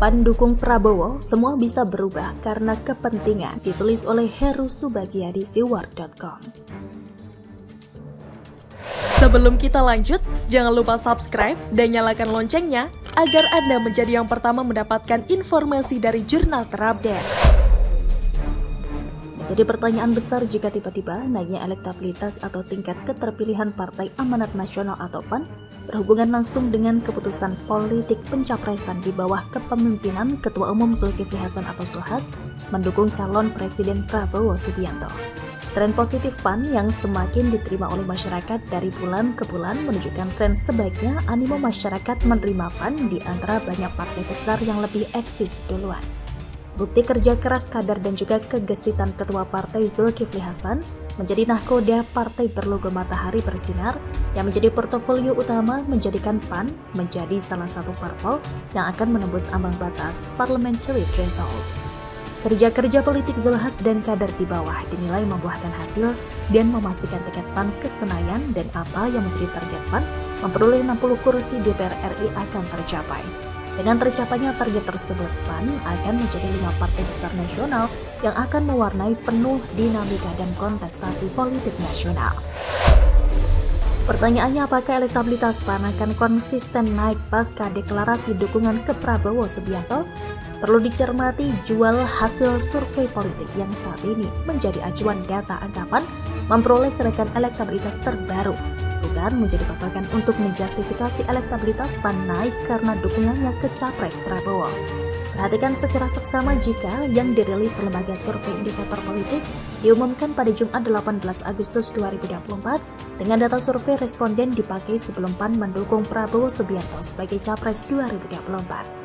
Pendukung Prabowo, semua bisa berubah karena kepentingan, ditulis oleh Heru Subagia di siwar.com. Sebelum kita lanjut, jangan lupa subscribe dan nyalakan loncengnya agar Anda menjadi yang pertama mendapatkan informasi dari jurnal terupdate. Menjadi pertanyaan besar jika tiba-tiba naiknya elektabilitas atau tingkat keterpilihan Partai Amanat Nasional atau PAN berhubungan langsung dengan keputusan politik pencapresan di bawah kepemimpinan Ketua Umum Zulkifli Hasan atau Zulhas mendukung calon Presiden Prabowo Subianto. Tren positif PAN yang semakin diterima oleh masyarakat dari bulan ke bulan menunjukkan tren sebaiknya animo masyarakat menerima PAN di antara banyak partai besar yang lebih eksis duluan. Bukti kerja keras kader dan juga kegesitan Ketua Partai Zulkifli Hasan menjadi nahkoda partai berlogo matahari bersinar yang menjadi portofolio utama menjadikan PAN menjadi salah satu parpol yang akan menembus ambang batas parliamentary threshold. Kerja-kerja politik Zulhas dan kader di bawah dinilai membuahkan hasil dan memastikan tiket PAN ke Senayan dan apa yang menjadi target PAN memperoleh 60 kursi DPR RI akan tercapai. Dengan tercapainya target tersebut, PAN akan menjadi 5 partai besar nasional yang akan mewarnai penuh dinamika dan kontestasi politik nasional. Pertanyaannya, apakah elektabilitas PAN akan konsisten naik pasca deklarasi dukungan ke Prabowo Subianto? Perlu dicermati jual hasil survei politik yang saat ini menjadi acuan data anggapan memperoleh kenaikan elektabilitas terbaru, bukan menjadi patokan untuk menjustifikasi elektabilitas PAN naik karena dukungannya ke Capres Prabowo. Perhatikan secara seksama jika yang dirilis lembaga survei indikator politik diumumkan pada Jumat 18 Agustus 2024 dengan data survei responden dipakai sebelum PAN mendukung Prabowo Subianto sebagai Capres 2024.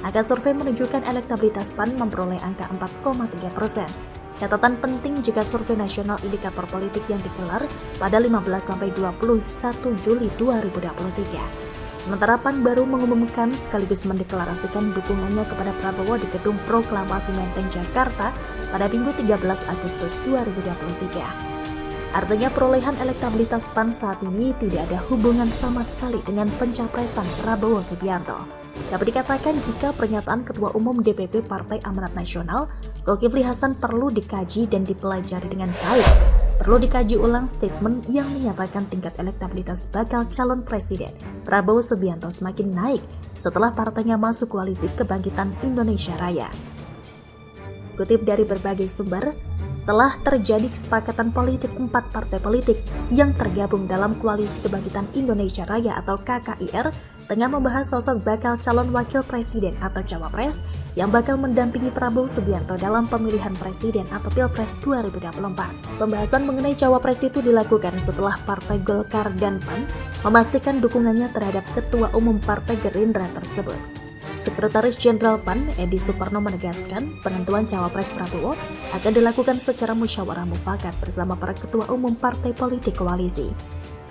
Angka survei menunjukkan elektabilitas PAN memperoleh angka 4,3%. Catatan penting jika survei nasional indikator politik yang digelar pada 15-21 Juli 2023. Sementara PAN baru mengumumkan sekaligus mendeklarasikan dukungannya kepada Prabowo di Gedung Proklamasi Menteng, Jakarta pada Minggu 13 Agustus 2023. Artinya perolehan elektabilitas PAN saat ini tidak ada hubungan sama sekali dengan pencapresan Prabowo Subianto. Dapat dikatakan jika pernyataan Ketua Umum DPP Partai Amanat Nasional, Zulkifli Hasan perlu dikaji dan dipelajari dengan baik. Perlu dikaji ulang statement yang menyatakan tingkat elektabilitas bakal calon presiden Prabowo Subianto semakin naik setelah partainya masuk koalisi Kebangkitan Indonesia Raya. Kutip dari berbagai sumber, telah terjadi kesepakatan politik 4 partai politik yang tergabung dalam Koalisi Kebangkitan Indonesia Raya atau KKIR tengah membahas sosok bakal calon wakil presiden atau cawapres yang bakal mendampingi Prabowo Subianto dalam pemilihan presiden atau Pilpres 2024. Pembahasan mengenai cawapres itu dilakukan setelah Partai Golkar dan PAN memastikan dukungannya terhadap Ketua Umum Partai Gerindra tersebut. Sekretaris Jenderal PAN Edi Suparno menegaskan penentuan cawapres Prabowo akan dilakukan secara musyawarah mufakat bersama para ketua umum partai politik koalisi.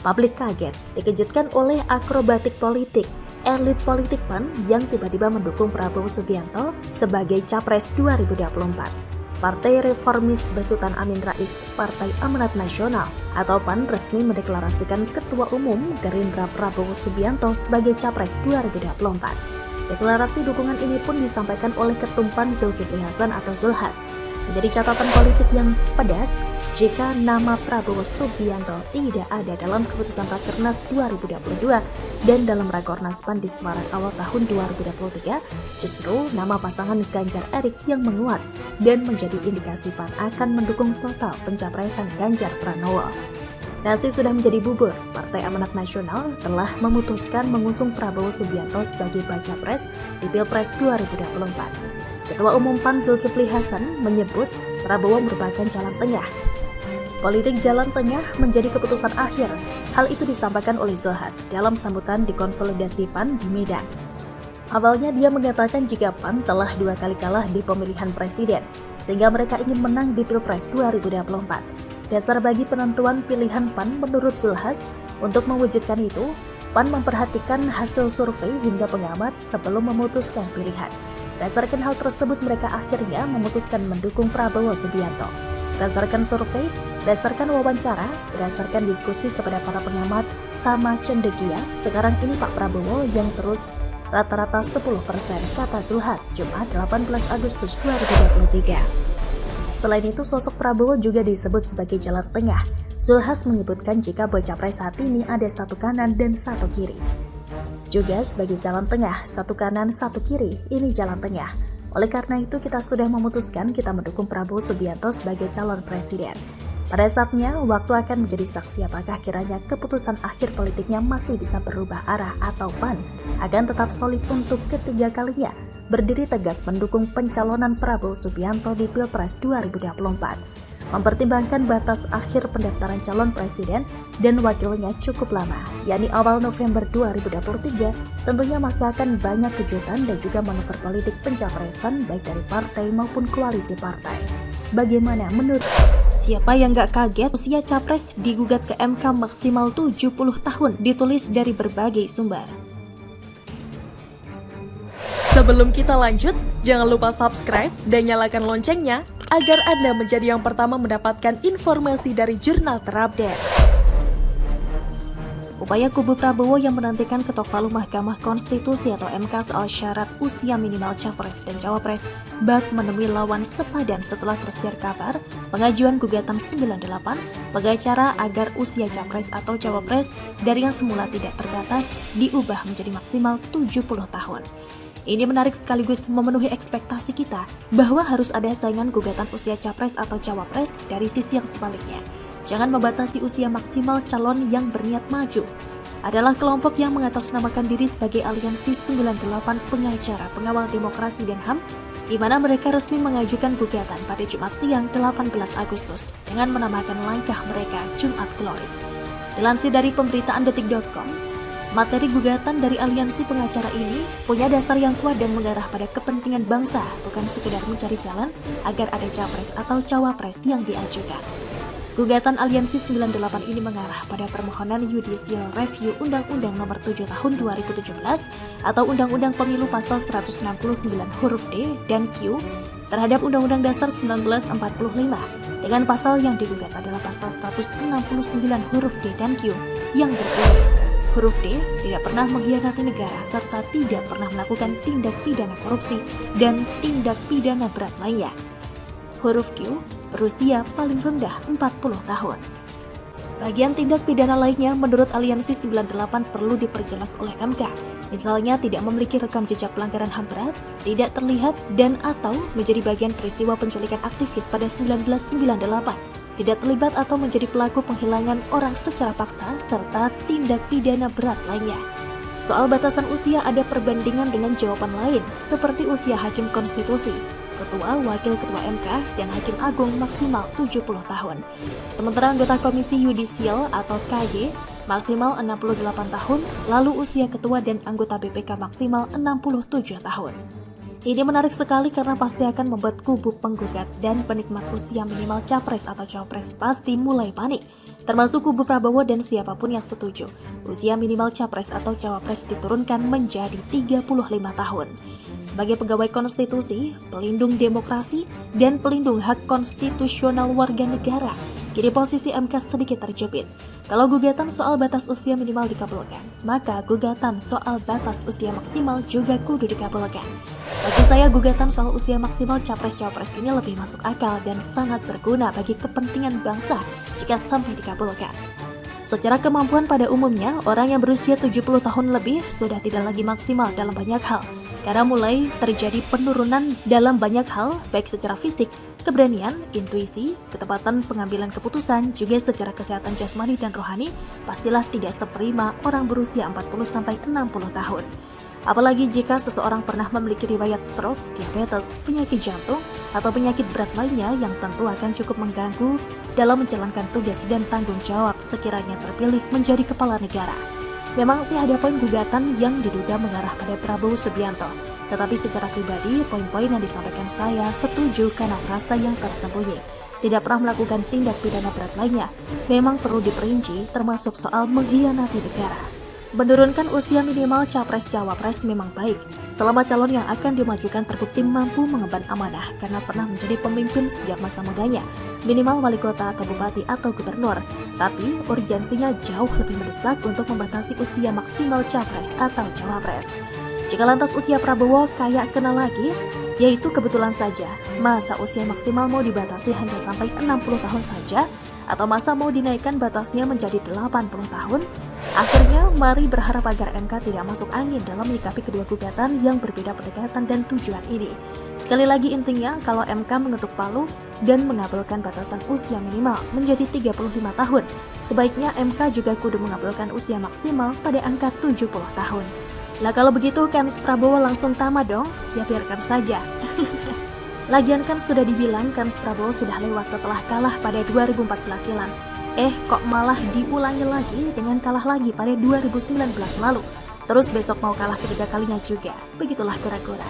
Publik kaget dikejutkan oleh akrobatik politik elit politik PAN yang tiba-tiba mendukung Prabowo Subianto sebagai Capres 2024. Partai Reformis Besutan Amin Rais Partai Amanat Nasional atau PAN resmi mendeklarasikan Ketua Umum Gerindra Prabowo Subianto sebagai Capres 2024. Deklarasi dukungan ini pun disampaikan oleh Ketum PAN Zulkifli Hasan atau Zulhas. Menjadi catatan politik yang pedas jika nama Prabowo Subianto tidak ada dalam keputusan Rakernas 2022 dan dalam Rakornas PAN di Semarang awal tahun 2023, justru nama pasangan Ganjar Erik yang menguat dan menjadi indikasi PAN akan mendukung total pencapresan Ganjar Pranowo. Nasi sudah menjadi bubur, Partai Amanat Nasional telah memutuskan mengusung Prabowo Subianto sebagai baca pres di Pilpres 2024. Ketua Umum PAN Zulkifli Hasan menyebut Prabowo merupakan jalan tengah. Politik jalan tengah menjadi keputusan akhir. Hal itu disampaikan oleh Zulhas dalam sambutan di konsolidasi PAN di Medan. Awalnya dia mengatakan jika PAN telah 2 kali kalah di pemilihan presiden, sehingga mereka ingin menang di Pilpres 2024. Dasar bagi penentuan pilihan PAN menurut Zulhas, untuk mewujudkan itu, PAN memperhatikan hasil survei hingga pengamat sebelum memutuskan pilihan. Berdasarkan hal tersebut, mereka akhirnya memutuskan mendukung Prabowo Subianto. Berdasarkan survei, berdasarkan wawancara, berdasarkan diskusi kepada para pengamat sama cendekia, sekarang ini Pak Prabowo yang terus rata-rata 10%, kata Zulhas, Jumat 18 Agustus 2023. Selain itu, sosok Prabowo juga disebut sebagai jalan tengah. Zulhas menyebutkan jika baca pres saat ini ada satu kanan dan satu kiri. Juga sebagai jalan tengah, satu kanan, satu kiri, ini jalan tengah. Oleh karena itu, kita sudah memutuskan kita mendukung Prabowo Subianto sebagai calon presiden. Pada saatnya, waktu akan menjadi saksi apakah kiranya keputusan akhir politiknya masih bisa berubah arah atau PAN akan tetap solid untuk ketiga kalinya berdiri tegak mendukung pencalonan Prabowo Subianto di Pilpres 2024. Mempertimbangkan batas akhir pendaftaran calon presiden dan wakilnya cukup lama, yakni awal November 2023, tentunya masih akan banyak kejutan dan juga manuver politik pencapresan baik dari partai maupun koalisi partai. Bagaimana menurut siapa yang gak kaget usia capres digugat ke MK maksimal 70 tahun, ditulis dari berbagai sumber. Sebelum kita lanjut, jangan lupa subscribe dan nyalakan loncengnya agar Anda menjadi yang pertama mendapatkan informasi dari jurnal terupdate. Upaya kubu Prabowo yang menantikan ketok palu Mahkamah Konstitusi atau MK soal syarat usia minimal capres dan cawapres bak menemui lawan sepadan setelah tersiar kabar pengajuan gugatan 98 pengacara agar usia capres atau cawapres dari yang semula tidak terbatas diubah menjadi maksimal 70 tahun. Ini menarik sekaligus memenuhi ekspektasi kita bahwa harus ada saingan gugatan usia capres atau cawapres dari sisi yang sebaliknya. Jangan membatasi usia maksimal calon yang berniat maju. Adalah kelompok yang mengatasnamakan diri sebagai Aliansi 98 Pengacara Pengawal Demokrasi dan HAM, di mana mereka resmi mengajukan gugatan pada Jumat siang 18 Agustus dengan menamakan langkah mereka Jumat Glory. Dilansir dari pemberitaan.detik.com, materi gugatan dari aliansi pengacara ini punya dasar yang kuat dan mengarah pada kepentingan bangsa, bukan sekedar mencari jalan agar ada capres atau cawapres yang diajukan. Gugatan Aliansi 98 ini mengarah pada permohonan Judicial Review Undang-Undang Nomor 7 Tahun 2017 atau Undang-Undang Pemilu Pasal 169 huruf D dan Q terhadap Undang-Undang Dasar 1945 dengan pasal yang digugat adalah Pasal 169 huruf D dan Q yang berbunyi huruf D tidak pernah mengkhianati negara serta tidak pernah melakukan tindak pidana korupsi dan tindak pidana berat lainnya. Huruf Q berusia paling rendah 40 tahun. Bagian tindak pidana lainnya menurut Aliansi 98 perlu diperjelas oleh MK. Misalnya tidak memiliki rekam jejak pelanggaran HAM berat, tidak terlihat dan atau menjadi bagian peristiwa penculikan aktivis pada 1998. Tidak terlibat atau menjadi pelaku penghilangan orang secara paksa, serta tindak pidana berat lainnya. Soal batasan usia ada perbandingan dengan jawaban lain, seperti usia Hakim Konstitusi, Ketua, Wakil Ketua MK, dan Hakim Agung maksimal 70 tahun. Sementara anggota Komisi Yudisial atau KY maksimal 68 tahun, lalu usia Ketua dan anggota BPK maksimal 67 tahun. Ini menarik sekali karena pasti akan membuat kubu penggugat dan penikmat usia minimal capres atau cawapres pasti mulai panik, termasuk kubu Prabowo dan siapapun yang setuju. Usia minimal capres atau cawapres diturunkan menjadi 35 tahun. Sebagai pegawai konstitusi, pelindung demokrasi, dan pelindung hak konstitusional warga negara, kini posisi MK sedikit terjepit. Kalau gugatan soal batas usia minimal dikabulkan, maka gugatan soal batas usia maksimal juga kudu dikabulkan. Bagi saya, gugatan soal usia maksimal capres-cawapres ini lebih masuk akal dan sangat berguna bagi kepentingan bangsa jika sampai dikabulkan. Secara kemampuan pada umumnya, orang yang berusia 70 tahun lebih sudah tidak lagi maksimal dalam banyak hal, karena mulai terjadi penurunan dalam banyak hal, baik secara fisik, keberanian, intuisi, ketepatan pengambilan keputusan, juga secara kesehatan jasmani dan rohani, pastilah tidak seprima orang berusia 40-60 tahun. Apalagi jika seseorang pernah memiliki riwayat stroke, diabetes, penyakit jantung, atau penyakit berat lainnya yang tentu akan cukup mengganggu dalam menjalankan tugas dan tanggung jawab sekiranya terpilih menjadi kepala negara. Memang sih ada poin gugatan yang diduga mengarah pada Prabowo Subianto, tetapi secara pribadi poin-poin yang disampaikan saya setuju karena rasa yang tersembunyi. Tidak pernah melakukan tindak pidana berat lainnya, memang perlu diperinci termasuk soal mengkhianati negara. Menurunkan usia minimal capres-cawapres memang baik, selama calon yang akan dimajukan terbukti mampu mengemban amanah karena pernah menjadi pemimpin sejak masa mudanya, minimal wali kota atau bupati atau gubernur. Tapi urgensinya jauh lebih mendesak untuk membatasi usia maksimal capres atau cawapres. Jika lantas usia Prabowo kayak kena lagi, yaitu kebetulan saja masa usia maksimal mau dibatasi hanya sampai 60 tahun saja, atau masa mau dinaikkan batasnya menjadi 80 tahun, akhirnya mari berharap agar MK tidak masuk angin dalam menyikapi kedua gugatan yang berbeda pendekatan dan tujuan ini. Sekali lagi intinya, kalau MK mengetuk palu dan mengabulkan batasan usia minimal menjadi 35 tahun, sebaiknya MK juga kudu mengabulkan usia maksimal pada angka 70 tahun. Lah kalau begitu kan Prabowo langsung tamat dong? Ya biarkan saja. Lagian kan sudah dibilang kan Prabowo sudah lewat setelah kalah pada 2014 silam. Kok malah diulangi lagi dengan kalah lagi pada 2019 lalu. Terus besok mau kalah ketiga kalinya juga. Begitulah kura-kura.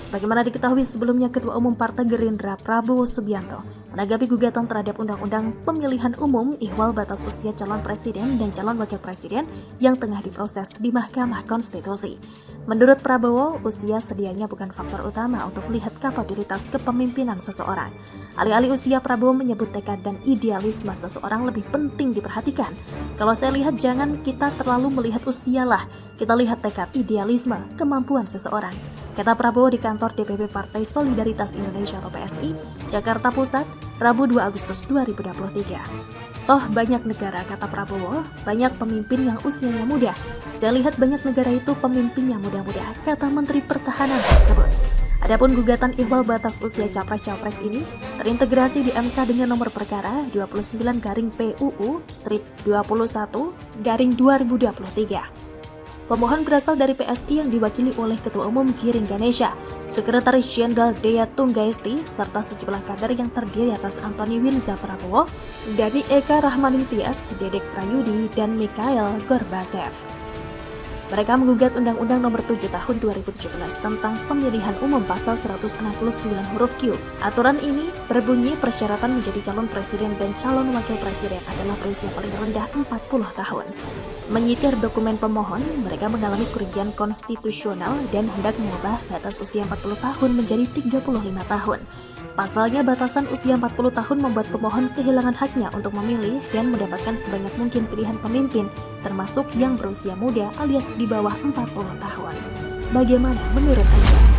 Sebagaimana diketahui sebelumnya, Ketua Umum Partai Gerindra Prabowo Subianto menanggapi gugatan terhadap Undang-Undang Pemilihan Umum ihwal batas usia calon presiden dan calon wakil presiden yang tengah diproses di Mahkamah Konstitusi. Menurut Prabowo, usia sedianya bukan faktor utama untuk melihat kapabilitas kepemimpinan seseorang. Alih-alih usia, Prabowo menyebut tekad dan idealisme seseorang lebih penting diperhatikan. Kalau saya lihat, jangan kita terlalu melihat usia lah, kita lihat tekad, idealisme, kemampuan seseorang, kata Prabowo di kantor DPP Partai Solidaritas Indonesia atau PSI, Jakarta Pusat, Rabu 2 Agustus 2023. Toh banyak negara, kata Prabowo, banyak pemimpin yang usianya muda. Saya lihat banyak negara itu pemimpinnya muda-muda, kata Menteri Pertahanan tersebut. Adapun gugatan ihwal batas usia capres-cawapres ini terintegrasi di MK dengan nomor perkara 29/PUU/21/2023. Pemohon berasal dari PSI yang diwakili oleh Ketua Umum Giring Ganesha, Sekretaris Jenderal Dea Tunggaesti, serta sejumlah kader yang terdiri atas Antoni Winza Prabowo, Dani Eka Rahmaning Tias, Dedek Prayudi, dan Mikhail Gorbachev. Mereka menggugat Undang-Undang Nomor 7 Tahun 2017 tentang Pemilihan Umum Pasal 169 huruf Q. Aturan ini berbunyi persyaratan menjadi calon presiden dan calon wakil presiden adalah berusia paling rendah 40 tahun. Menyitir dokumen pemohon, mereka mengalami kerugian konstitusional dan hendak mengubah batas usia 40 tahun menjadi 35 tahun. Pasalnya, batasan usia 40 tahun membuat pemohon kehilangan haknya untuk memilih dan mendapatkan sebanyak mungkin pilihan pemimpin, termasuk yang berusia muda alias di bawah 40 tahun. Bagaimana menurut Anda?